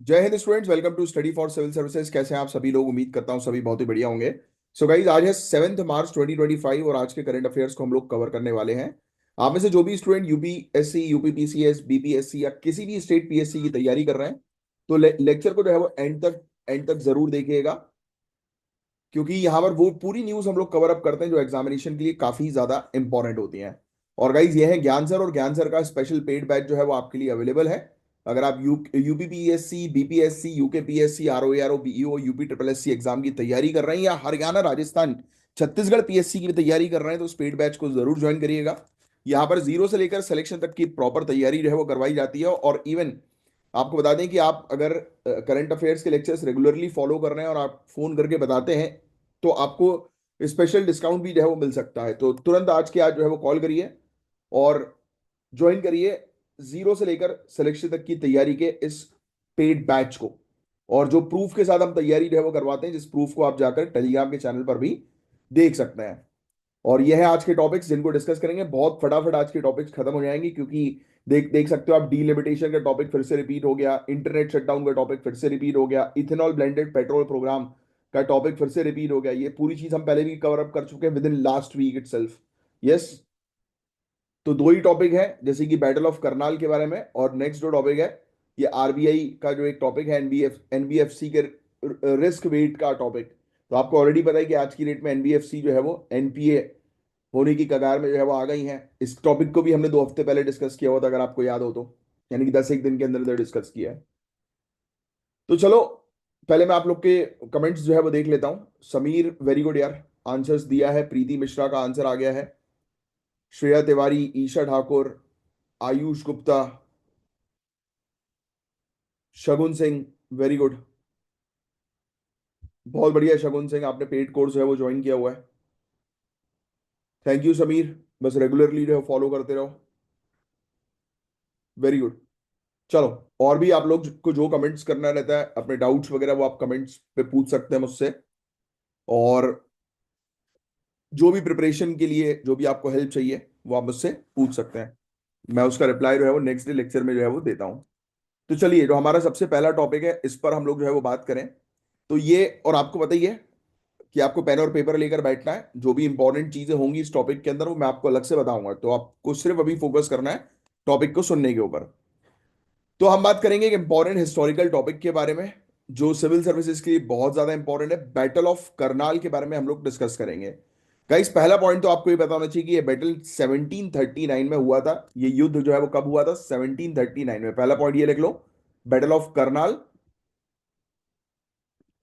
जय Hind students, welcome to study for civil services. कैसे हैं आप सभी लोग? उम्मीद करता हूं सभी बहुत ही बढ़िया होंगे। सो गाइज, आज है 7 मार्च 2025 और आज के करंट अफेयर्स को हम लोग कवर करने वाले हैं। आप में से जो भी स्टूडेंट यूपीएससी, यूपीपीसीएस, बीपीएससी या किसी भी स्टेट पीएससी की तैयारी कर रहे हैं तो लेक्चर को जो है वो एंड तक जरूर देखिएगा, क्योंकि यहाँ पर वो पूरी न्यूज हम लोग कवर अप करते हैं जो एग्जामिनेशन के लिए काफी ज्यादा इंपॉर्टेंट होती हैं। और गाइज, ये है ज्ञान सर, और ज्ञान सर का स्पेशल पेड बैच जो है वो आपके लिए अवेलेबल है। अगर आप UPPSC, BPSC, UKPSC, RO BEO, UP triple SC exam की तैयारी कर रहे हैं या हरियाणा, राजस्थान, छत्तीसगढ़ पीएससी की तैयारी कर रहे हैं तो उस पेड बैच को जरूर ज्वाइन करिएगा। यहाँ पर जीरो से लेकर सिलेक्शन तक की प्रॉपर तैयारी जो है वो करवाई जाती है। और इवन आपको बता दें कि आप अगर करंट अफेयर्स के लेक्चर्स रेगुलरली फॉलो कर रहे हैं और आप फोन करके बताते हैं तो आपको स्पेशल डिस्काउंट भी जो है वो मिल सकता है। तो तुरंत आज के आज जो है वो कॉल करिए और ज्वाइन करिए जीरो से लेकर सिलेक्शन तक की तैयारी के इस पेड बैच को। और जो प्रूफ के साथ हम तैयारी जो है वो करवाते हैं, जिस प्रूफ को आप जाकर टेलीग्राम के चैनल पर भी देख सकते हैं। और यह है आज के टॉपिक्स जिनको डिस्कस करेंगे। बहुत फटाफट आज के टॉपिक्स खत्म हो जाएंगे, क्योंकि देख देख सकते हो आप, डीलिमिटेशन का टॉपिक फिर से रिपीट हो गया, इंटरनेट शटडाउन का टॉपिक फिर से रिपीट हो गया, इथेनॉल ब्लेंडेड पेट्रोल प्रोग्राम का टॉपिक फिर से रिपीट हो गया। ये पूरी चीज हम पहले भी कवर अप कर चुके हैं within last week itself. Yes. तो दो ही टॉपिक है, जैसे कि बैटल ऑफ करनाल के बारे में, और नेक्स्ट जो टॉपिक है ये आरबीआई का जो एक टॉपिक है, एनबीएफसी के रिस्क वेट का टॉपिक। तो आपको ऑलरेडी पता है कि आज की डेट में एनबीएफसी जो है वो एनपीए होने की कगार में जो है वो आ गई है। इस टॉपिक को भी हमने 2 हफ्ते पहले डिस्कस किया हुआ था, अगर आपको याद हो तो, यानी कि 10 एक दिन के अंदर अंदर डिस्कस किया है। तो चलो, पहले मैं आप लोग के कमेंट्स जो है वो देख लेता हूं। समीर, वेरी गुड यार, आंसर्स दिया है। प्रीति मिश्रा का आंसर आ गया है। श्रेया तिवारी, ईशा ठाकुर, आयुष गुप्ता, शगुन सिंह, वेरी गुड, बहुत बढ़िया। शगुन सिंह, आपने पेड कोर्स जो है वो ज्वाइन किया हुआ है। थैंक यू समीर, बस रेगुलरली जो है फॉलो करते रहो। Very good. चलो, और भी आप लोग को जो कमेंट्स करना रहता है, अपने डाउट्स वगैरह, वो आप कमेंट्स पे पूछ सकते हैं मुझसे। और जो भी प्रिपरेशन के लिए जो भी आपको हेल्प चाहिए वो आप मुझसे पूछ सकते हैं। मैं उसका रिप्लाई जो है वो नेक्स्ट डे लेक्चर में जो है वो देता हूँ। तो चलिए, जो हमारा सबसे पहला टॉपिक है इस पर हम लोग जो है वो बात करें। तो ये, और आपको पता ही है कि आपको पेन और पेपर लेकर बैठना है। जो भी इंपॉर्टेंट चीजें होंगी इस टॉपिक के अंदर वो मैं आपको अलग से बताऊंगा, तो आपको सिर्फ अभी फोकस करना है टॉपिक को सुनने के ऊपर। तो हम बात करेंगे एक इंपॉर्टेंट हिस्टोरिकल टॉपिक के बारे में जो सिविल सर्विसेज के लिए बहुत ज्यादा इंपॉर्टेंट है। बैटल ऑफ करनाल के बारे में हम लोग डिस्कस करेंगे। गाइस, पहला पॉइंट तो आपको ये पता होना चाहिए कि ये बैटल 1739 में हुआ था। ये युद्ध जो है वो कब हुआ था? 1739 में। पहला पॉइंट ये लिख लो, बैटल ऑफ करनाल।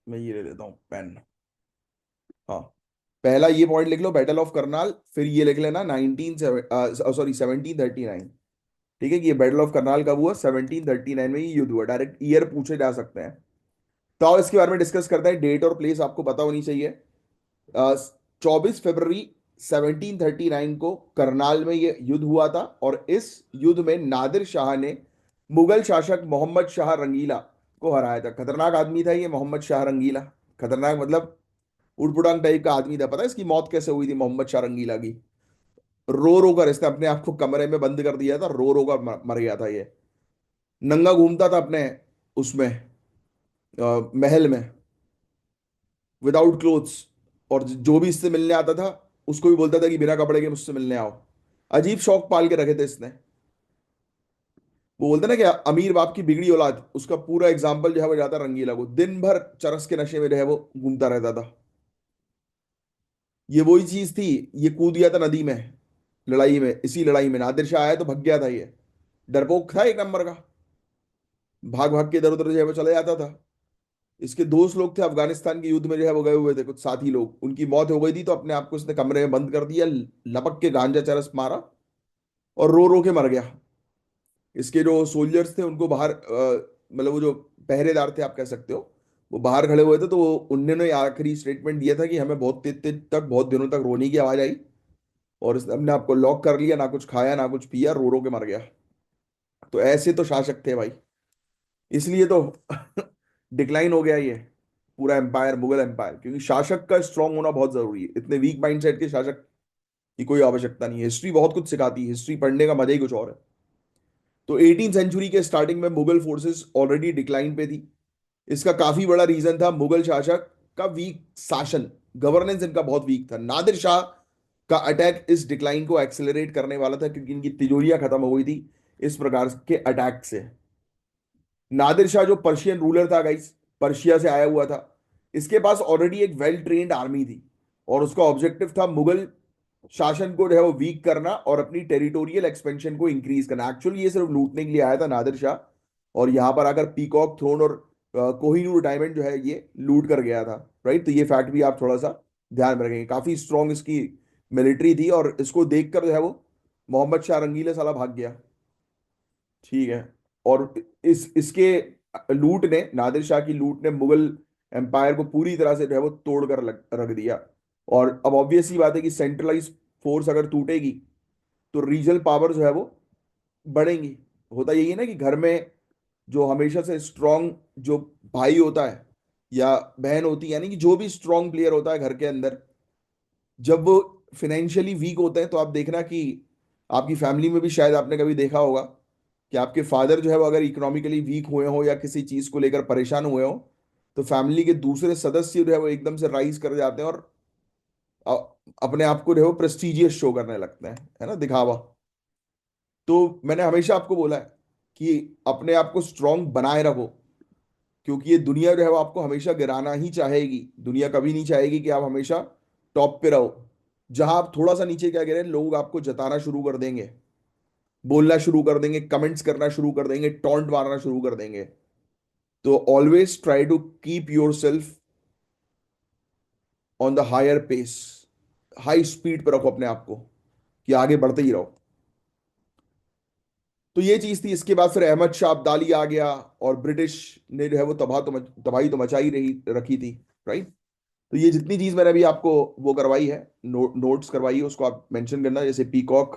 मैं ये ले लेता हूं पेन। हाँ, पहला ये पॉइंट लिख लो, बैटल ऑफ करनाल। फिर ये लिख लेना 1739। ठीक है, कि ये बैटल ऑफ करनाल कब हुआ? 1739 में ये युद्ध हुआ। डायरेक्ट ईयर पूछे जा सकते हैं। तो आओ इसके बारे में डिस्कस करते हैं। डेट और प्लेस आपको पता होनी चाहिए। 24 फरवरी 1739 को करनाल में ये युद्ध हुआ था, और इस युद्ध में नादिर शाह ने मुगल शासक मोहम्मद शाह रंगीला को हराया था। खतरनाक आदमी था ये मोहम्मद शाह रंगीला। खतरनाक मतलब उड़पुड़ांग टाइप का आदमी था। पता है इसकी मौत कैसे हुई थी मोहम्मद शाह रंगीला की? रो रो कर, इसने अपने आप को कमरे में बंद कर दिया था, रो रो कर मर गया था ये। नंगा घूमता था अपने उसमें, महल में, विदाउट क्लोथ्स। और जो भी इससे मिलने आता था उसको भी बोलता था कि बिना कपड़े के मुझसे मिलने आओ। अजीब शौक पाल के रखे थे इसने। वो बोलते ना कि अमीर बाप की बिगड़ी औलाद, उसका पूरा एग्जाम्पल जो है वो जाता रंगीला को। दिन भर चरस के नशे में जो है वो घूमता रहता था। ये वही चीज थी। ये कूद गया था नदी में लड़ाई में। इसी लड़ाई में नादिर शाह आया तो भग गया था ये। डरपोक था एक नंबर का। भाग भाग के इधर उधर जो है वो चले जाता था। इसके दोस्त लोग थे अफगानिस्तान के युद्ध में जो है वो गए हुए थे, कुछ साथी लोग, उनकी मौत हो गई थी तो अपने आप को इसने कमरे में बंद कर दिया, लपक के गांजा चरस मारा और रो रो के मर गया। इसके जो सोल्जर्स थे उनको बाहर, मतलब वो जो पहरेदार थे आप कह सकते हो, वो बाहर खड़े हुए थे। तो उन्होंने आखिरी स्टेटमेंट दिया था कि हमें बहुत तेज तेज तक, बहुत दिनों तक रोने की आवाज आई, और इसने अपने आप को लॉक कर लिया, ना कुछ खाया ना कुछ पिया, रो रो के मर गया। तो ऐसे तो शासक थे भाई, इसलिए तो डिक्लाइन हो गया ये पूरा एम्पायर, मुगल एम्पायर। क्योंकि शासक का स्ट्रांग होना बहुत जरूरी है। इतने वीक माइंडसेट के शासक की कोई आवश्यकता नहीं है। हिस्ट्री बहुत कुछ सिखाती है, हिस्ट्री पढ़ने का मजा ही कुछ और है। तो 18 सेंचुरी के स्टार्टिंग में मुगल फोर्सेस ऑलरेडी डिक्लाइन पे थी। इसका काफी बड़ा रीजन था मुगल शासक का वीक शासन, गवर्नेंस इनका बहुत वीक था। नादिर शाह का अटैक इस डिक्लाइन को एक्सेलरेट करने वाला था, क्योंकि इनकी तिजोरियां खत्म हो गई थी इस प्रकार के अटैक से। नादिर शाह जो पर्शियन रूलर था गाइस, पर्शिया से आया हुआ था, इसके पास ऑलरेडी एक वेल ट्रेन्ड आर्मी थी, और उसका ऑब्जेक्टिव था मुगल शासन को जो है वो वीक करना और अपनी टेरिटोरियल एक्सपेंशन को इंक्रीज करना। एक्चुअली ये सिर्फ लूटने के लिए आया था नादिर शाह, और यहां पर आकर पीकॉक थ्रोन और कोहिनूर डायमंड जो है ये लूट कर गया था। राइट, तो ये फैक्ट भी आप थोड़ा सा ध्यान में रखेंगे। काफी स्ट्रांग इसकी मिलिट्री थी, और इसको देखकर जो है वो मोहम्मद शाह रंगीला साला भाग गया। ठीक है। और इस इसके लूट ने, नादिर शाह की लूट ने मुगल एम्पायर को पूरी तरह से जो है वो तोड़ कर रख दिया। और अब ऑब्वियस ही बात है कि सेंट्रलाइज फोर्स अगर टूटेगी तो रीजनल पावर जो है वो बढ़ेंगी। होता यही है ना कि घर में जो हमेशा से स्ट्रांग जो भाई होता है या बहन होती है, यानी कि जो भी स्ट्रांग प्लेयर होता है घर के अंदर, जब वो फिनेंशियली वीक होते हैं तो आप देखना कि आपकी फैमिली में भी शायद आपने कभी देखा होगा कि आपके फादर जो है वो अगर इकोनॉमिकली वीक हुए हो या किसी चीज को लेकर परेशान हुए हो, तो फैमिली के दूसरे सदस्य जो है वो एकदम से राइज कर जाते हैं और अपने आप को जो है वो प्रेस्टिजियस शो करने लगते हैं, है ना, दिखावा। तो मैंने हमेशा आपको बोला है कि अपने आप को स्ट्रांग बनाए रखो, क्योंकि ये दुनिया जो है वो आपको हमेशा गिराना ही चाहेगी। दुनिया कभी नहीं चाहेगी कि आप हमेशा टॉप पे रहो। जहां आप थोड़ा सा नीचे क्या करें, लोग आपको जताना शुरू कर देंगे, बोलना शुरू कर देंगे, कमेंट्स करना शुरू कर देंगे, टॉन्ट मारना शुरू कर देंगे। तो always try to keep yourself on the higher pace, high speed पर रखो अपने आप को कि आगे बढ़ते ही रहो। तो ये चीज थी। इसके बाद फिर अहमद शाह अब्दाली आ गया, और ब्रिटिश ने जो है वो तबाही तो मचाई रही रखी थी। राइट। तो ये जितनी चीज मैंने अभी आपको वो करवाई है, नोट्स करवाई है, उसको आप मेंशन करना। जैसे पीकॉक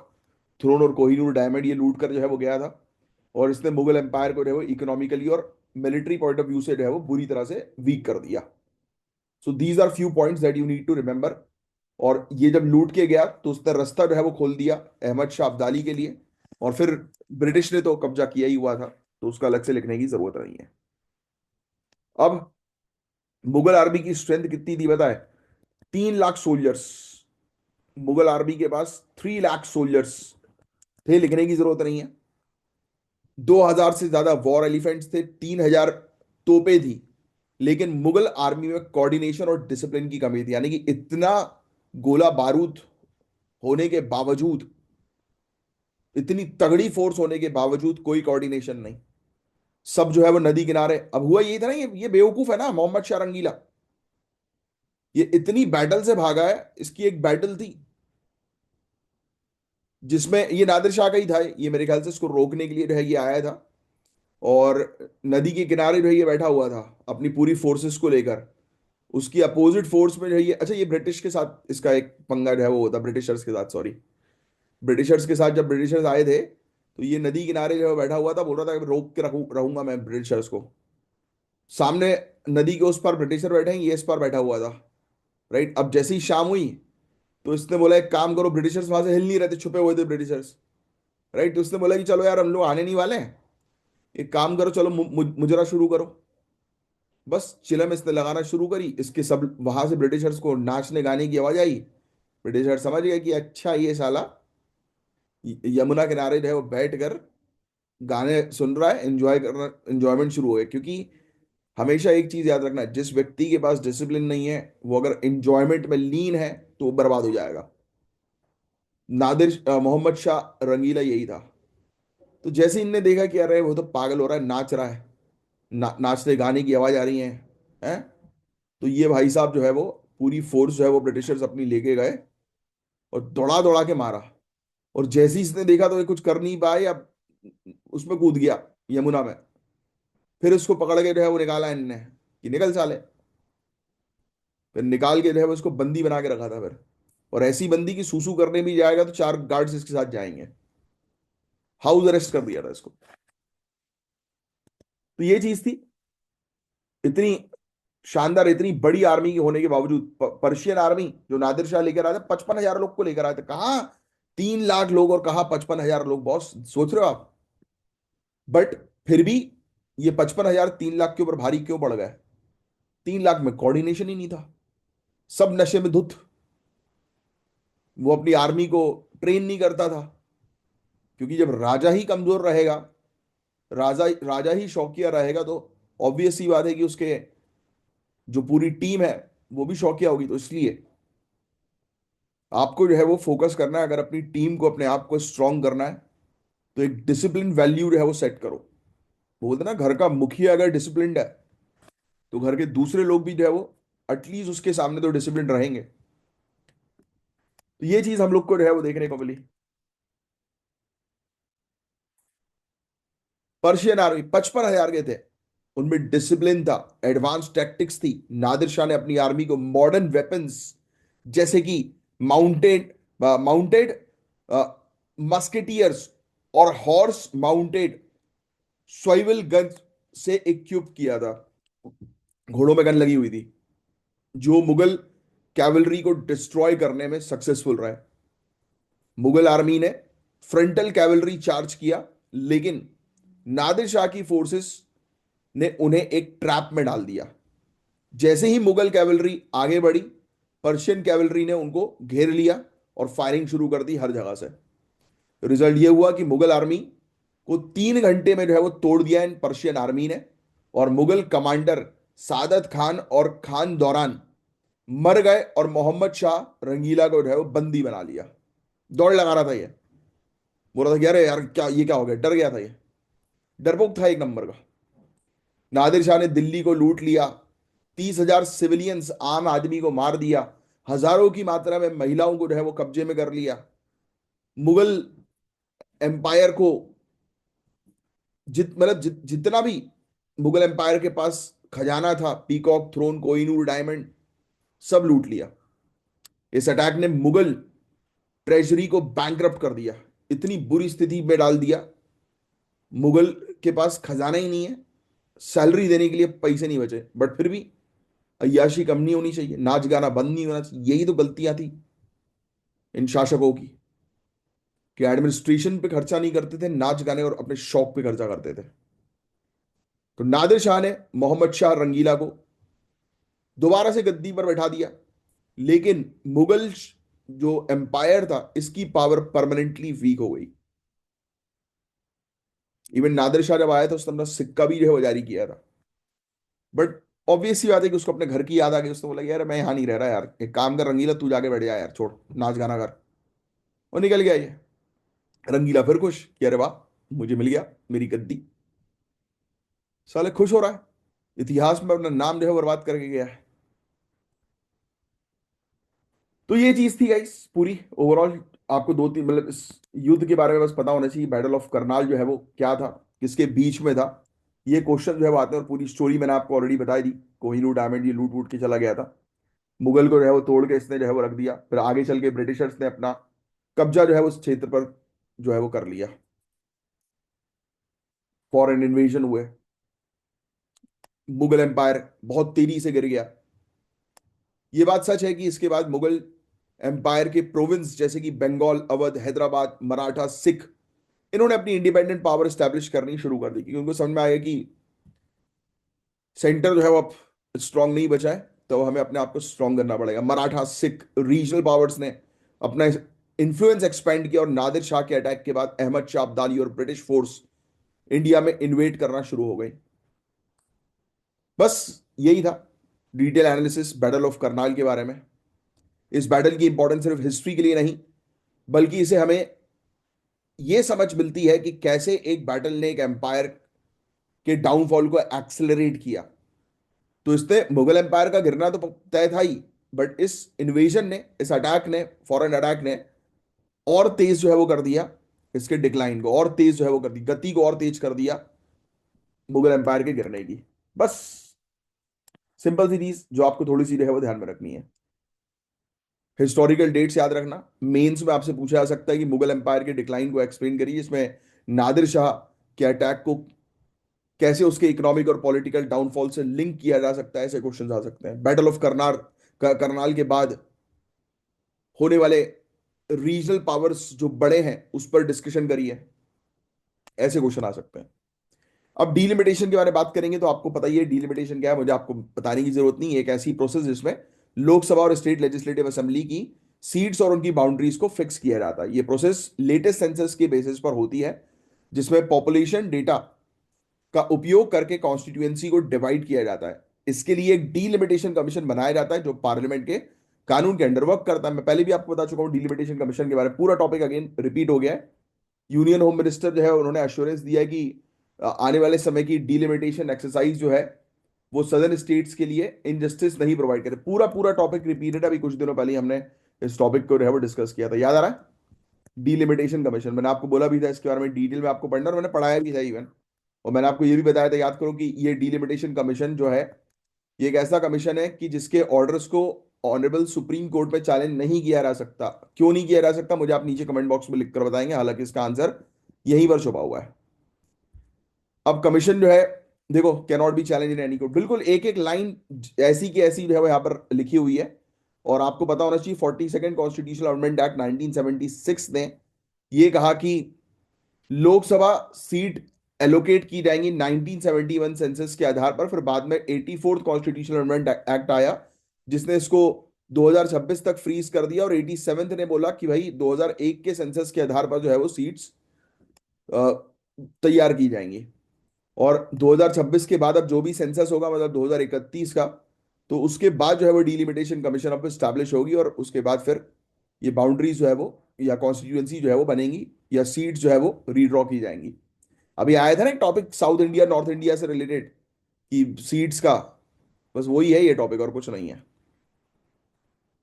थ्रोन और कोहिनूर डायमंड ये लूट कर जो है वो गया था, और इसने मुगल एम्पायर को जो है वो इकोनॉमिकली और मिलिट्री पॉइंट ऑफ व्यू से जो है वो बुरी तरह से वीक कर दिया। So these are few points that you need to remember. और ये जब लूट के गया तो उसने रास्ता जो है वो खोल दिया अहमद शाह अब्दाली के लिए, और फिर ब्रिटिश ने तो कब्जा किया ही हुआ था, तो उसका अलग से लिखने की जरूरत नहीं है। अब मुगल आर्मी की स्ट्रेंथ कितनी थी बताए? 3 लाख सोल्जर्स। मुगल आर्मी के पास 3 लाख सोल्जर्स थे, लिखने की जरूरत नहीं है। 2,000 से ज्यादा वॉर एलिफेंट्स थे, 3,000 तोपें थी। लेकिन मुगल आर्मी में कोऑर्डिनेशन और डिसिप्लिन की कमी थी, यानी कि इतना गोला बारूद होने के बावजूद, इतनी तगड़ी फोर्स होने के बावजूद कोई कोऑर्डिनेशन नहीं। सब जो है वो नदी किनारे। अब हुआ यही था ना, ये बेवकूफ है ना मोहम्मद शाह रंगीला, ये इतनी बैटल से भागा है। इसकी एक बैटल थी जिसमें ये नादिर शाह का ही था, ये मेरे ख्याल से इसको रोकने के लिए जो है ये आया था, और नदी के किनारे जो है ये बैठा हुआ था अपनी पूरी फोर्सेस को लेकर। उसकी अपोजिट फोर्स में जो है ये, अच्छा ये ब्रिटिश के साथ इसका एक पंगा जो है वो होता, ब्रिटिशर्स के साथ, सॉरी, ब्रिटिशर्स के साथ। जब ब्रिटिशर्स आए थे तो ये नदी किनारे जो है बैठा हुआ था, बोल रहा था कि रोक के रहूंगा मैं ब्रिटिशर्स को। सामने नदी के उस पार ब्रिटिशर बैठे हैं, ये इस पार बैठा हुआ था। राइट। अब जैसे ही शाम हुई तो इसने बोला एक काम करो, ब्रिटिशर्स वहां से हिल नहीं रहे थे, छुपे हुए थे ब्रिटिशर्स। राइट। तो उसने बोला कि चलो यार हम लोग आने नहीं वाले हैं, एक काम करो, चलो मुजरा शुरू करो। बस चिलम इसने लगाना शुरू करी, इसके सब वहां से ब्रिटिशर्स को नाचने गाने की आवाज आई। ब्रिटिशर समझ गए कि अच्छा ये साला यमुना किनारे जो है वो बैठ कर गाने सुन रहा है, एंजॉय करना, एंजॉयमेंट शुरू हो गया। क्योंकि हमेशा एक चीज याद रखना, जिस व्यक्ति के पास डिसिप्लिन नहीं है वो अगर एंजॉयमेंट में लीन है तो वो बर्बाद हो जाएगा। मोहम्मद शाह रंगीला यही था। तो जैसे इनने देखा कि अरे वो तो पागल हो रहा है, नाच रहा है, नाचते गाने की आवाज आ रही है, तो ये भाई साहब जो है वो पूरी फोर्स जो है वो ब्रिटिशर्स अपनी लेके गए और दौड़ा दौड़ा के मारा। और जैसे ही इसने देखा तो ये कुछ कर नहीं पाए, अब उसमें कूद गया यमुना में। फिर उसको पकड़ के जो है वो निकाला इनने कि निकल साले। फिर निकाल के जो है वो उसको बंदी बना के रखा था फिर। और ऐसी बंदी की सूसू करने भी जाएगा तो 4 गार्ड्स इसके साथ जाएंगे। हाउस अरेस्ट कर दिया था इसको। तो ये चीज थी। इतनी शानदार, इतनी बड़ी आर्मी के होने के बावजूद पर्शियन आर्मी जो नादिर शाह लेकर आया था, 55,000 लोग को लेकर आए थे। कहा 3 लाख लोग और कहा 55,000 लोग, बॉस सोच रहे हो आप? बट फिर भी ये 55,000 3 लाख के ऊपर भारी क्यों पड़ गए? 3 लाख में कोऑर्डिनेशन ही नहीं था, सब नशे में धुत। वो अपनी आर्मी को ट्रेन नहीं करता था, क्योंकि जब राजा ही कमजोर रहेगा, राजा राजा ही शौकिया रहेगा, तो ऑब्वियस सी बात है कि उसके जो पूरी टीम है वो भी शौकिया होगी। तो इसलिए आपको जो है वो फोकस करना है, अगर अपनी टीम को, अपने आप को स्ट्रांग करना है, तो एक डिसिप्लिन वैल्यू जो है वो सेट करो। वो बोलते हैं ना, घर का मुखिया अगर डिसिप्लिन्ड है तो घर के दूसरे लोग भी जो है वो एटलीस्ट उसके सामने तो डिसिप्लिन रहेंगे। तो ये चीज हम लोग को जो है वो देखने को मिली। पर्शियन आर्मी 55,000 के थे, उनमें डिसिप्लिन था, एडवांस टैक्टिक्स थी। नादिर शाह ने अपनी आर्मी को मॉडर्न वेपन्स जैसे कि माउंटेड माउंटेड मस्केटियर्स और हॉर्स माउंटेड स्वाइवल गन से इक्विप किया था। घोड़ों में गन लगी हुई थी, जो मुगल कैवलरी को डिस्ट्रॉय करने में सक्सेसफुल रहे। मुगल आर्मी ने फ्रंटल कैवलरी चार्ज किया, लेकिन नादिर शाह की फोर्सेस ने उन्हें एक ट्रैप में डाल दिया। जैसे ही मुगल कैवलरी आगे बढ़ी, पर्शियन कैवलरी ने उनको घेर लिया और फायरिंग शुरू कर दी हर जगह से। रिजल्ट यह हुआ कि मुगल आर्मी को 3 घंटे में जो है वो तोड़ दिया इन पर्शियन आर्मी ने, और मुगल कमांडर सादत खान और खान दौरान मर गए, और मोहम्मद शाह रंगीला को जो है वो बंदी बना लिया। दौड़ लगा रहा था ये, बोल रहा था कि अरे यार क्या, ये क्या हो गया, डर गया था ये, डरपोक था एक नंबर का। नादिर शाह ने दिल्ली को लूट लिया, 30,000 सिविलियंस आम आदमी को मार दिया, हजारों की मात्रा में महिलाओं को जो है वो कब्जे में कर लिया। मुगल एम्पायर को जितना भी मुगल एम्पायर के पास खजाना था, पीकॉक, थ्रोन, कोहिनूर, डायमंड, सब लूट लिया। इस अटैक ने मुगल ट्रेजरी को बैंकरप्ट कर दिया, इतनी बुरी स्थिति में डाल दिया। मुगल के पास खजाना ही नहीं है, सैलरी देने के लिए पैसे नहीं बचे, बट फिर भी अय्याशी कम नहीं होनी चाहिए, नाच गाना बंद नहीं होना चाहिए। यही तो गलतियां थी इन शासकों की, कि एडमिनिस्ट्रेशन पे खर्चा नहीं करते थे, नाच गाने और अपने शौक पे खर्चा करते थे। तो नादिर शाह ने मोहम्मद शाह रंगीला को दोबारा से गद्दी पर बैठा दिया, लेकिन मुगल जो एम्पायर था इसकी पावर परमानेंटली वीक हो गई। इवन नादिर शाह जब आया था, उसने अपना सिक्का भी जो है वो जारी किया था, बट ऑब्वियस सी बात है कि उसको अपने घर की याद आ गई। उसने बोला यार मैं यहाँ नहीं रह रहा यार, एक काम कर रंगीला, तू जाके बैठ जा यार, छोड़ नाच गाना कर। और निकल गया ये। रंगीला फिर खुश कि अरे वाह, मुझे मिल गया मेरी गद्दी। साले खुश हो रहा है, इतिहास में अपना नाम जो है बर्बाद करके गया है। तो ये चीज थी गाइस पूरी ओवरऑल। आपको दो तीन मतलब इस युद्ध के बारे में बस पता होना चाहिए, बैटल ऑफ करनाल जो है वो क्या था, किसके बीच में था। ये क्वेश्चन जो है वो आते हैं, और पूरी स्टोरी मैंने आपको ऑलरेडी बताई दी। कोहिनूर डायमंड ये लूट वूट के चला गया था, मुगल को जो है वो तोड़ के इसने जो है वो रख दिया। फिर आगे चल के ब्रिटिशर्स ने अपना कब्जा जो है उस क्षेत्र पर जो है वो कर लिया, फॉरेन इन्वेजन हुए, मुगल एम्पायर बहुत तेजी से गिर गया। ये बात सच है कि इसके बाद मुगल एम्पायर के प्रोविंस जैसे कि बंगाल, अवध, हैदराबाद, मराठा, सिख, इन्होंने अपनी इंडिपेंडेंट पावर स्टैब्लिश करनी शुरू कर दी, क्योंकि उनको समझ में आया कि सेंटर जो है वो अब स्ट्रांग नहीं बचा है, तो हमें अपने आप को स्ट्रांग करना पड़ेगा। मराठा, सिख, रीजनल पावर्स ने अपना इन्फ्लुएंस एक्सपेंड किया, और नादिर शाह के अटैक के बाद अहमद शाह अब्दाली और ब्रिटिश फोर्स इंडिया में इन्वेट करना शुरू हो गई। बस यही था detail analysis battle of Karnal के बारे में। इस बैटल की इंपॉर्टेंस सिर्फ हिस्ट्री के लिए नहीं, बल्कि इसे हमें यह समझ मिलती है कि कैसे एक बैटल ने एक एम्पायर के डाउनफॉल को एक्सेलरेट किया। तो इससे मुगल एम्पायर का गिरना तो तय था ही, बट इस इन्वेजन ने, इस अटैक ने, फॉरेन अटैक ने और तेज जो है वो कर दिया, इसके डिक्लाइन को और तेज जो है वो कर दी, गति को और तेज कर दिया मुगल एम्पायर के गिरने की। बस सिंपल सी चीज जो आपको थोड़ी सी जो है वो ध्यान में रखनी है। हिस्टोरिकल डेट्स याद रखना, मेंस में आपसे पूछा जा सकता है कि मुगल एम्पायर के डिक्लाइन को एक्सप्लेन करिए, इसमें नादिर शाह के अटैक को कैसे उसके इकोनॉमिक और पॉलिटिकल डाउनफॉल से लिंक किया जा सकता है, ऐसे क्वेश्चन आ सकते हैं। बैटल ऑफ करनाल के बाद होने वाले रीजनल पावर्स जो बड़े हैं उस पर डिस्कशन करिए, ऐसे क्वेश्चन आ सकते हैं। अब डीलिमिटेशन के बारे में बात करेंगे तो आपको पता ही है डीलिमिटेशन क्या है, मुझे आपको बताने की जरूरत नहीं है। एक ऐसी प्रोसेस जिसमें लोकसभा और स्टेट लेजिस्लेटिव असेंबली की सीट्स और उनकी बाउंड्रीज को फिक्स किया जाता है। ये प्रोसेस लेटेस्ट सेंसस के बेसिस पर होती है, जिसमें पॉपुलेशन डेटा का उपयोग करके कॉन्स्टिट्यूएंसी को डिवाइड किया जाता है। इसके लिए एक डीलिमिटेशन कमीशन बनाया जाता है जो पार्लियामेंट के कानून के अंडर वर्क करता है। मैं पहले भी आपको बता चुका हूं डीलिमिटेशन कमीशन के बारे में, पूरा टॉपिक अगेन रिपीट हो गया है। यूनियन होम मिनिस्टर जो है उन्होंने एश्योरेंस दिया है कि आने वाले समय की डीलिमिटेशन एक्सरसाइज जो है वो सदर्न स्टेट्स के लिए इनजस्टिस नहीं प्रोवाइड करे। पूरा पूरा टॉपिक रिपीटेड, अभी कुछ दिनों पहले ही हमने इस टॉपिक को जो है वो डिस्कस किया था, याद आ रहा है? डीलिमिटेशन कमीशन मैंने आपको बोला भी था इसके बारे में डिटेल में आपको पढ़ना, और मैंने पढ़ाया भी था इवन। और मैंने आपको ये भी बताया था, याद करो, कि ये डीलिमिटेशन कमीशन जो है ये एक ऐसा कमीशन है कि जिसके ऑर्डर्स को ऑनरेबल सुप्रीम कोर्ट में चैलेंज नहीं किया जा सकता। क्यों नहीं किया जा सकता मुझे आप नीचे कमेंट बॉक्स में लिखकर बताएंगे, हालांकि इसका आंसर यहीं पर छुपा हुआ है। अब कमीशन जो है, देखो, can not be challenge in any court, बिल्कुल एक एक लाइन ऐसी की ऐसी जो है वो यहाँ पर लिखी हुई है। और आपको पता होना चाहिए 42nd कॉन्स्टिट्यूशनल अमेंडमेंट एक्ट 1976 ने ये कहा कि लोकसभा सीट एलोकेट की जाएंगी 1971 सेंसस के आधार पर। फिर बाद में 84th कॉन्स्टिट्यूशनल अमेंडमेंट एक्ट आया जिसने इसको 2026 तक फ्रीज कर दिया, और 87th ने बोला कि भाई 2001 के सेंसस के आधार पर जो है वो सीट्स तैयार की जाएंगी। और 2026 के बाद अब जो भी सेंसस होगा, मतलब 2031 का, तो उसके बाद जो है वो डीलिमिटेशन कमीशन अब स्टैब्लिश होगी, और उसके बाद फिर ये बाउंड्रीज जो है वो या कॉन्स्टिट्यूएंसी जो है वो बनेंगी, या सीट्स जो है वो रीड्रॉ की जाएंगी। अभी आया था ना एक topic south India north India से रिलेटेड, कि सीट्स का, बस वही है ये टॉपिक और कुछ नहीं है।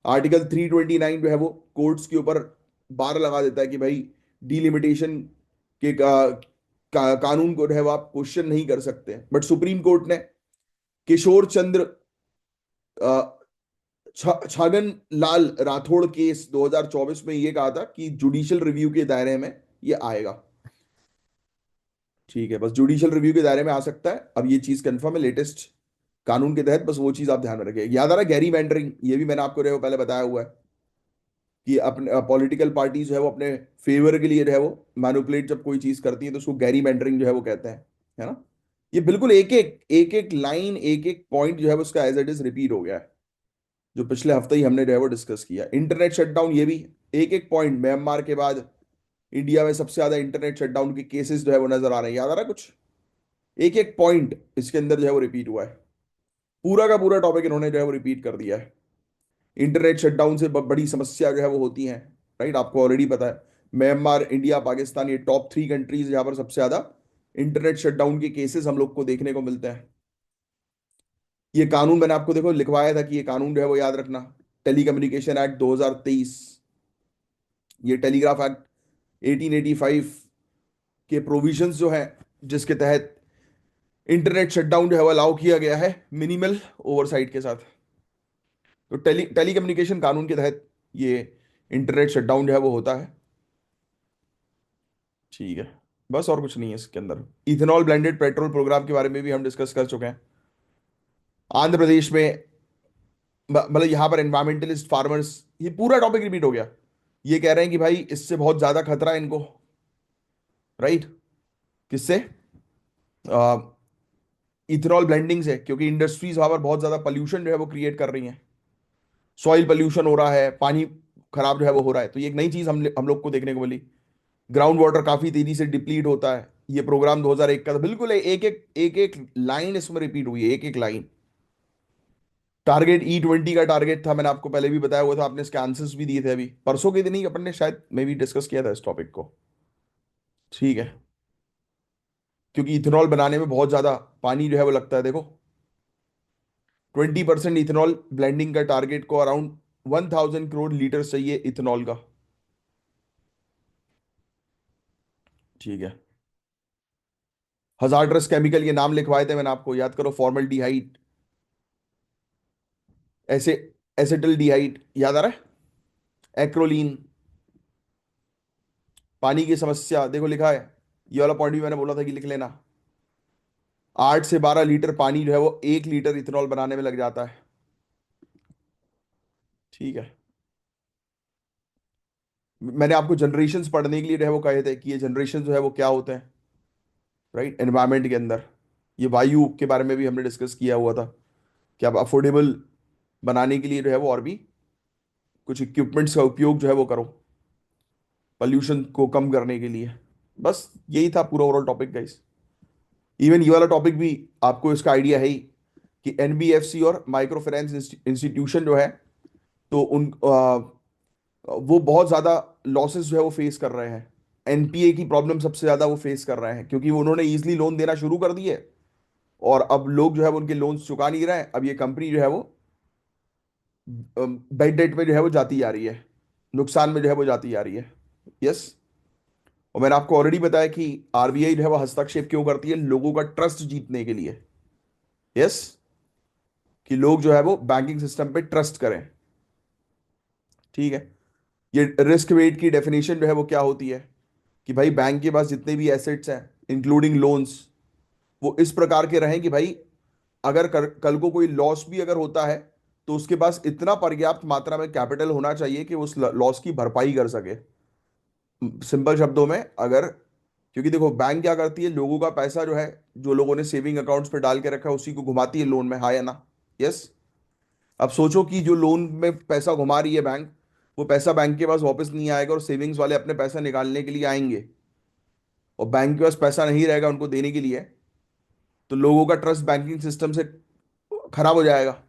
आर्टिकल 329 जो है वो कोर्ट्स के ऊपर बार लगा देता है कि भाई डीलिमिटेशन के कानून को जो है वो आप क्वेश्चन नहीं कर सकते। बट सुप्रीम कोर्ट ने किशोर चंद्र छगन लाल राठौड़ केस 2024 में ये कहा था कि जुडिशियल रिव्यू के दायरे में ये आएगा। ठीक है, बस जुडिशियल रिव्यू के दायरे में आ सकता है, अब ये चीज कंफर्म है लेटेस्ट कानून के तहत, बस वो चीज आप ध्यान में रखिए। याद आ रहा है गैरी मैंडरिंग, ये भी मैंने आपको जो है वो पहले बताया हुआ है कि अपने पॉलिटिकल पार्टी जो है वो अपने फेवर के लिए जो है वो मैनिपुलेट जब कोई चीज करती है तो उसको गैरी मैंडरिंग जो है वो कहते हैं, है ना? ये बिल्कुल एक एक लाइन एक एक पॉइंट जो है वो उसका एज इट इज रिपीट हो गया है, जो पिछले हफ्ते ही हमने जो है वो डिस्कस किया। इंटरनेट शटडाउन, ये भी एक एक पॉइंट, म्यांमार के बाद इंडिया में सबसे ज्यादा इंटरनेट शटडाउन के केसेस जो है वो नजर आ रहे हैं, याद आ रहा है कुछ? एक एक पॉइंट इसके अंदर जो है वो रिपीट हुआ है, पूरा का पूरा टॉपिक इन्होंने जो है वो रिपीट कर दिया है। इंटरनेट शटडाउन से बड़ी समस्या जो है वो होती है, राइट? आपको ऑलरेडी पता है म्यांमार, इंडिया, पाकिस्तान, ये टॉप 3 कंट्रीज जहां पर सबसे ज्यादा इंटरनेट शटडाउन के केसेस हम लोग को देखने को मिलते हैं। ये कानून मैंने आपको देखो लिखवाया था कि ये कानून जो है वो याद रखना, टेलीकम्युनिकेशन एक्ट 2023, ये टेलीग्राफ एक्ट 1885 के प्रोविजंस जो है जिसके तहत इंटरनेट शटडाउन जो है वो अलाउ किया गया है मिनिमल ओवरसाइट के साथ। तो टेलीकम्युनिकेशन कानून के तहत ये इंटरनेट शटडाउन जो है वो होता है। ठीक है, बस और कुछ नहीं है इसके अंदर। इथेनॉल ब्लेंडेड पेट्रोल प्रोग्राम के बारे में भी हम डिस्कस कर चुके हैं। आंध्र प्रदेश में मतलब यहाँ पर एनवायरमेंटलिस्ट फार्मर्स, ये पूरा टॉपिक रिपीट हो गया। ये कह रहे हैं कि भाई इससे बहुत ज्यादा खतरा है इनको, राइट? किससे? इथेनॉल ब्लेंडिंग से, क्योंकि इंडस्ट्रीज वहां पर बहुत ज्यादा पोल्यूशन जो है वो क्रिएट कर रही हैं, सॉइल पोल्यूशन हो रहा है, पानी खराब जो है वो हो रहा है। तो ये एक नई चीज हम लोग को देखने को मिली। ग्राउंड वाटर काफी तेजी से डिप्लीट होता है। ये प्रोग्राम 2001 का था, बिल्कुल एक एक लाइन इसमें रिपीट हुई है, एक एक लाइन। टारगेट E20 का टारगेट था, मैंने आपको पहले भी बताया हुआ था, आपने इसके आंसर्स भी दिए थे अभी परसों के दिन ही, अपन ने शायद मे भी डिस्कस किया था इस टॉपिक को। ठीक है, क्योंकि इथेनॉल बनाने में बहुत ज्यादा पानी जो है वो लगता है। देखो, 20% इथेनॉल ब्लेंडिंग का टारगेट को अराउंड 1000 करोड़ लीटर चाहिए इथेनॉल का। ठीक है, हजार्डस केमिकल के नाम लिखवाए थे मैंने आपको, याद करो, फॉर्मल्डिहाइड, ऐसे एसिटल्डिहाइड, याद आ रहा है? एक्रोलीन। पानी की समस्या देखो लिखा है, ये वाला पॉइंट भी मैंने बोला था कि लिख लेना। 8 से 12 लीटर पानी जो है वो 1 लीटर इथेनॉल बनाने में लग जाता है। ठीक है, मैंने आपको जनरेशन्स पढ़ने के लिए जो है वो कहे थे कि ये जनरेशन जो है वो क्या होते हैं, राइट, एनवायरमेंट के अंदर। ये वायु के बारे में भी हमने डिस्कस किया हुआ था कि आप अफोर्डेबल बनाने के लिए जो है वो और भी कुछ इक्विपमेंट्स का उपयोग जो है वो करो पॉल्यूशन को कम करने के लिए। बस यही था पूरा ओवरऑल टॉपिक गाइस। इवन ये वाला टॉपिक भी आपको इसका आइडिया है ही कि एनबीएफसी और माइक्रो फाइनेंस इंस्टीट्यूशन जो है, तो वो बहुत ज्यादा लॉसेस जो है वो फेस कर रहे हैं। एनपीए की प्रॉब्लम सबसे ज्यादा वो फेस कर रहे हैं क्योंकि उन्होंने इजीली लोन देना शुरू कर दिए और अब लोग जो है वो उनके लोन्स चुका नहीं रहे हैं। अब ये कंपनी जो है वो बेड डेट में जो है वो जाती जा रही है, नुकसान में जो है वो जाती जा रही है। यस। और मैंने आपको ऑलरेडी बताया कि आरबीआई जो है वो हस्तक्षेप क्यों करती है, लोगों का ट्रस्ट जीतने के लिए। यस। कि लोग जो है वो बैंकिंग सिस्टम पे ट्रस्ट करें। ठीक है। ये रिस्क वेट की डेफिनेशन जो है वो क्या होती है कि भाई बैंक के पास जितने भी एसेट्स हैं इंक्लूडिंग लोन्स, वो इस प्रकार के रहें कि भाई अगर कल को कोई लॉस भी अगर होता है तो उसके पास इतना पर्याप्त मात्रा में कैपिटल होना चाहिए कि उस लॉस की भरपाई कर सके। सिंपल शब्दों में अगर, क्योंकि देखो बैंक क्या करती है, लोगों का पैसा जो है, जो लोगों ने सेविंग अकाउंट्स पे डाल के रखा है उसी को घुमाती है लोन में, हाँ या ना। यस। अब सोचो कि जो लोन में पैसा घुमा रही है बैंक, वो पैसा बैंक के पास वापस नहीं आएगा और सेविंग्स वाले अपने पैसा निकालने के लिए आएंगे और बैंक के पास पैसा नहीं रहेगा उनको देने के लिए, तो लोगों का ट्रस्ट बैंकिंग सिस्टम से खराब हो जाएगा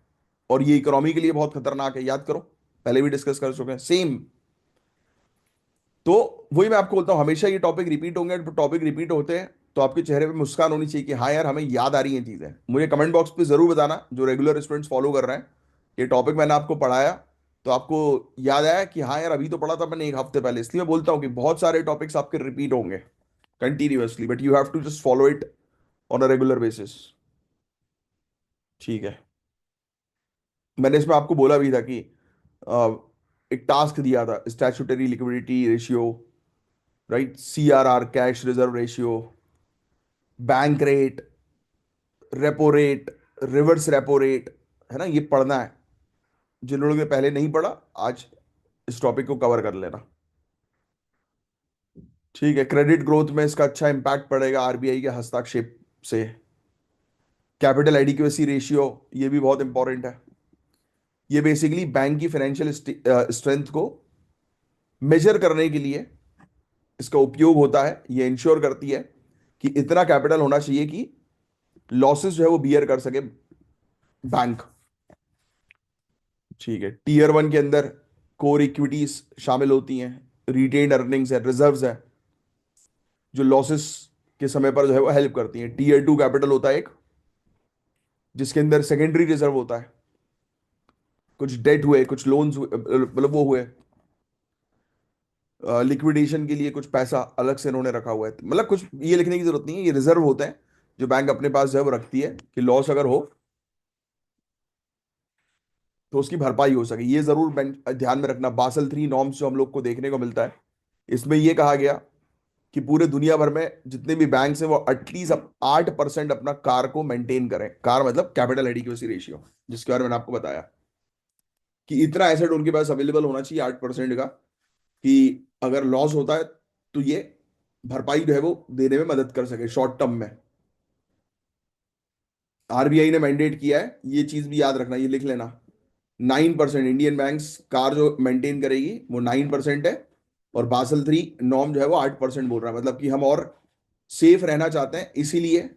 और ये इकोनॉमी के लिए बहुत खतरनाक है। याद करो, पहले भी डिस्कस कर चुके हैं सेम। तो वही मैं आपको बोलता हूँ, हमेशा ये टॉपिक रिपीट होंगे। टॉपिक रिपीट होते हैं तो आपके चेहरे पे मुस्कान होनी चाहिए कि हाँ यार हमें याद आ रही हैं चीजें। मुझे कमेंट बॉक्स पे जरूर बताना, जो रेगुलर स्टूडेंट्स फॉलो कर रहे हैं, ये टॉपिक मैंने आपको पढ़ाया तो आपको याद आया कि हाँ यार अभी तो पढ़ा था मैंने एक हफ्ते पहले। इसलिए मैं बोलता हूँ कि बहुत सारे टॉपिक्स आपके रिपीट होंगे continuously, but you have to just follow it on a regular basis. ठीक है। मैंने इसमें आपको बोला भी था कि अ, एक टास्क दिया था, statutory liquidity ratio, right, CRR cash reserve ratio, bank rate, repo rate, reverse repo rate, है ना, ये पढ़ना है। जिन लोगों ने पहले नहीं पढ़ा, आज इस टॉपिक को कवर कर लेना। ठीक है। क्रेडिट ग्रोथ में इसका अच्छा इंपैक्ट पड़ेगा आरबीआई के हस्तक्षेप से। कैपिटल एडिक्वेसी रेशियो, ये भी बहुत इंपॉर्टेंट है। ये बेसिकली बैंक की फाइनेंशियल स्ट्रेंथ को मेजर करने के लिए इसका उपयोग होता है। ये इंश्योर करती है कि इतना कैपिटल होना चाहिए कि लॉसेस जो है वो बियर कर सके बैंक। ठीक है। टीयर वन के अंदर कोर इक्विटीज शामिल होती हैं, रिटेन्ड अर्निंग्स है, रिजर्व्स है, जो लॉसेस के समय पर जो है वो हेल्प करती हैं। टीयर टू कैपिटल होता है एक, जिसके अंदर सेकेंडरी रिजर्व होता है, कुछ डेट हुए, कुछ लोन्स हुए, मतलब वो हुए, लिक्विडेशन के लिए कुछ पैसा अलग से इन्होंने रखा हुआ है। मतलब कुछ ये लिखने की जरूरत नहीं है, ये रिजर्व होते हैं जो बैंक अपने पास जो है वो रखती है कि लॉस अगर हो तो उसकी भरपाई हो सके। ये जरूर बैंक ध्यान में रखना। बासल 3 नॉर्म्स जो हम लोग को देखने को मिलता है, इसमें ये कहा गया कि पूरे दुनिया भर में जितने भी बैंक हैं वो एटलीस्ट 8% अपना कार को मेंटेन करें। कार मतलब कैपिटल एडिक्वेसी रेशियो, जिसके बारे में मैंने आपको बताया कि इतना एसेट उनके पास अवेलेबल होना चाहिए 8% का, कि अगर लॉस होता है तो ये भरपाई जो है वो देने में मदद कर सके शॉर्ट टर्म में। आरबीआई ने मैंडेट किया है, ये चीज भी याद रखना, ये लिख लेना। 9% इंडियन बैंक्स कार जो मेंटेन करेगी वो 9% है, और बासल 3 नॉर्म जो है वो 8% बोल रहा है। मतलब कि हम और सेफ रहना चाहते हैं, इसीलिए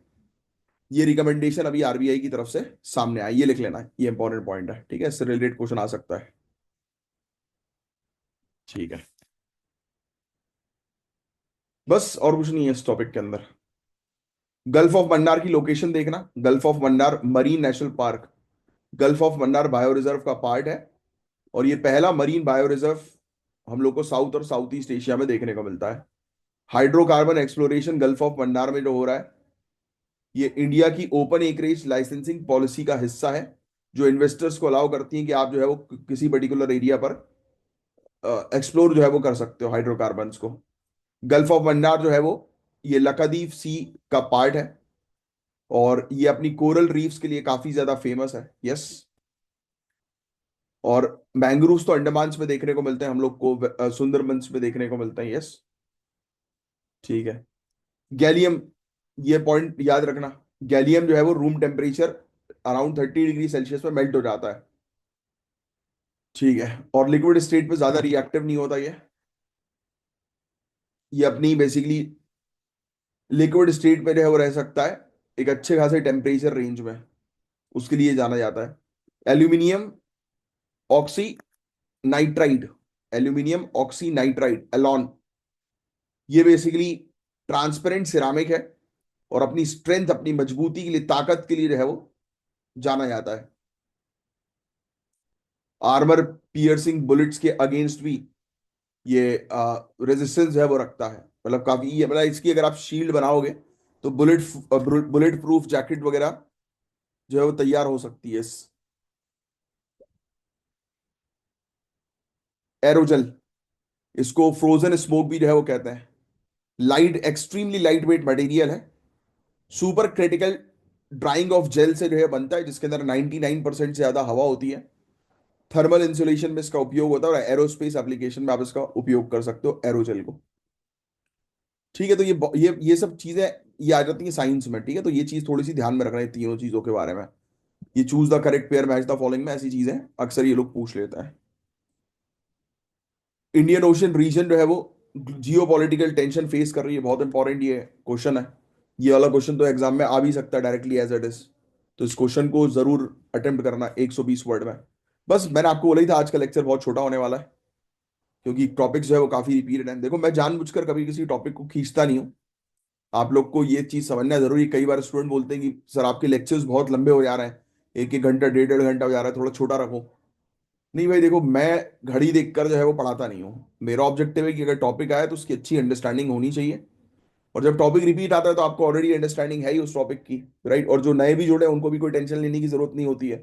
ये रिकमेंडेशन अभी आरबीआई की तरफ से सामने आई। ये लिख लेना, ये इंपॉर्टेंट पॉइंट है। ठीक है, इससे रिलेटेड क्वेश्चन आ सकता है। ठीक है। बस और कुछ नहीं है इस टॉपिक के अंदर। गल्फ ऑफ मन्नार की लोकेशन देखना, gulf of Mannar marine national park gulf of Mannar bio reserve का पार्ट है, और ये पहला मरीन बायो रिजर्व हम लोग को साउथ और साउथ ईस्ट एशिया में देखने को मिलता है। Hydrocarbon exploration gulf of Mannar में जो हो रहा है, ये इंडिया की ओपन एकरेज लाइसेंसिंग पॉलिसी का हिस्सा है, जो इन्वेस्टर्स को अलाउ करती है कि आप जो है वो किसी पर्टिकुलर एरिया पर एक्सप्लोर जो है वो कर सकते हो हाइड्रोकार्बन्स को। गल्फ ऑफ मन्नार जो है वो, ये लक्षद्वीप सी का पार्ट है, और ये अपनी कोरल रीफ्स के लिए काफी ज्यादा फेमस है। यस। और मैंग्रोव्स तो अंडमान में देखने को मिलते हैं हम लोग को, सुंदरबंस में देखने को मिलते हैं। यस। ठीक है। गैलियम, ये पॉइंट याद रखना, गैलियम जो है वो room temperature around 30 degree Celsius में मेल्ट हो जाता है। ठीक है, और लिक्विड स्टेट पे ज्यादा रिएक्टिव नहीं होता ये अपनी बेसिकली लिक्विड स्टेट पे जो है वो रह सकता है एक अच्छे खासे टेम्परेचर रेंज में, उसके लिए जाना जाता है। Aluminium oxy nitride, aluminium oxy nitride Elon, ये बेसिकली ट्रांसपेरेंट सिरामिक है और अपनी स्ट्रेंथ, अपनी मजबूती के लिए, ताकत के लिए जो है वो जाना जाता है। आर्मर पियर्सिंग बुलेट्स के अगेंस्ट भी ये रेजिस्टेंस है वो रखता है, मतलब काफी ये, मतलब इसकी अगर आप शील्ड बनाओगे तो बुलेट प्रूफ जैकेट वगैरह जो है वो तैयार हो सकती है। एरोजल, इसको फ्रोजन स्मोक भी जो है वो कहते हैं। Light, extremely light weight material है। Super critical drying of gel से जो है बनता है, जिसके अंदर 99% से ज्यादा हवा होती है। थर्मल इंसुलेशन में इसका उपयोग होता है और एरोस्पेस एप्लीकेशन में आप इसका उपयोग कर सकते हो एरोजेल को। ठीक है, तो ये सब चीजें ये आ जाती हैं साइंस में। ठीक है, तो ये चीज थोड़ी सी ध्यान में रखना है तीनों चीजों के बारे में। ये choose the correct pair match the following में ऐसी चीजें अक्सर ये लोग पूछ लेता है। इंडियन ओशन रीजन जो है वो जियो पॉलिटिकल टेंशन फेस कर रही है, बहुत इंपॉर्टेंट ये क्वेश्चन है। ये वाला क्वेश्चन तो एग्जाम में आ भी सकता है डायरेक्टली एज इट इज, तो इस क्वेश्चन को जरूर अटेम्प्ट करना 120 वर्ड में। बस मैंने आपको बोला ही था आज का लेक्चर बहुत छोटा होने वाला है, क्योंकि टॉपिक्स जो है वो काफी रिपीटेड है। देखो, मैं जानबूझकर कभी किसी टॉपिक को खींचता नहीं हूँ। आप लोग को ये चीज समझना जरूरी। कई बार स्टूडेंट बोलते हैं कि सर आपके लेक्चर्स बहुत लंबे हो जा रहे हैं, एक एक घंटा, डेढ़ डेढ़ घंटा हो जा रहा है, थोड़ा छोटा रखो। नहीं भाई, देखो, मैं घड़ी देखकर जो है वो पढ़ाता नहीं हूँ। मेरा ऑब्जेक्टिव है कि अगर टॉपिक आया तो उसकी अच्छी अंडरस्टैंडिंग होनी चाहिए। और जब टॉपिक रिपीट आता है तो आपको ऑलरेडी अंडरस्टैंडिंग है ही उस टॉपिक की, राइट। और जो नए भी जुड़े हैं उनको भी कोई टेंशन लेने की जरूरत नहीं होती है,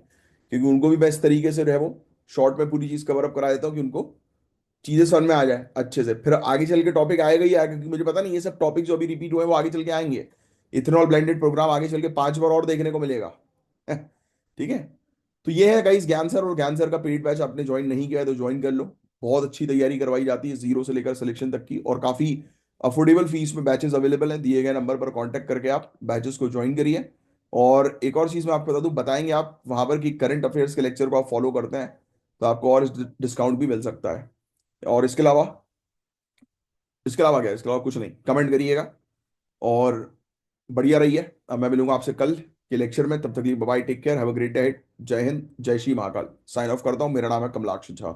क्योंकि उनको भी मैं इस तरीके से जो है वो शॉर्ट में पूरी चीज कवर अप करा देता हूँ कि उनको चीजें समझ में आ जाए अच्छे से। फिर आगे चल के टॉपिक आएगा ही आएगा, क्योंकि मुझे पता नहीं ये सब टॉपिक जो अभी रिपीट हुए हैं वो आगे चल के आएंगे। इथेनॉल ब्लेंडेड प्रोग्राम आगे चल के 5 बार और देखने को मिलेगा। ठीक है, तो ये है गाइस ज्ञान सर। और ज्ञान सर का पेड बैच आपने ज्वाइन नहीं किया है तो ज्वाइन कर लो। बहुत अच्छी तैयारी करवाई जाती है जीरो से लेकर सिलेक्शन तक की, और काफी अफोर्डेबल फीस में बैचेस अवेलेबल हैं। दिए गए नंबर पर कांटेक्ट करके आप बैचेस को ज्वाइन करिए। और एक और चीज मैं आपको बता दूं, बताएंगे आप वहां पर कि करंट अफेयर्स के लेक्चर को आप फॉलो करते हैं तो आपको और डिस्काउंट भी मिल सकता है। और इसके अलावा क्या है, इसके अलावा कुछ नहीं। कमेंट करिएगा और बढ़िया रही है। अब मैं मिलूंगा आपसे कल के लेक्चर में, तब तक के लिए bye, take care, have a great day. जय हिंद, जय श्री महाकाल। साइन ऑफ करता हूँ। मेरा नाम है कमलाक्ष झा।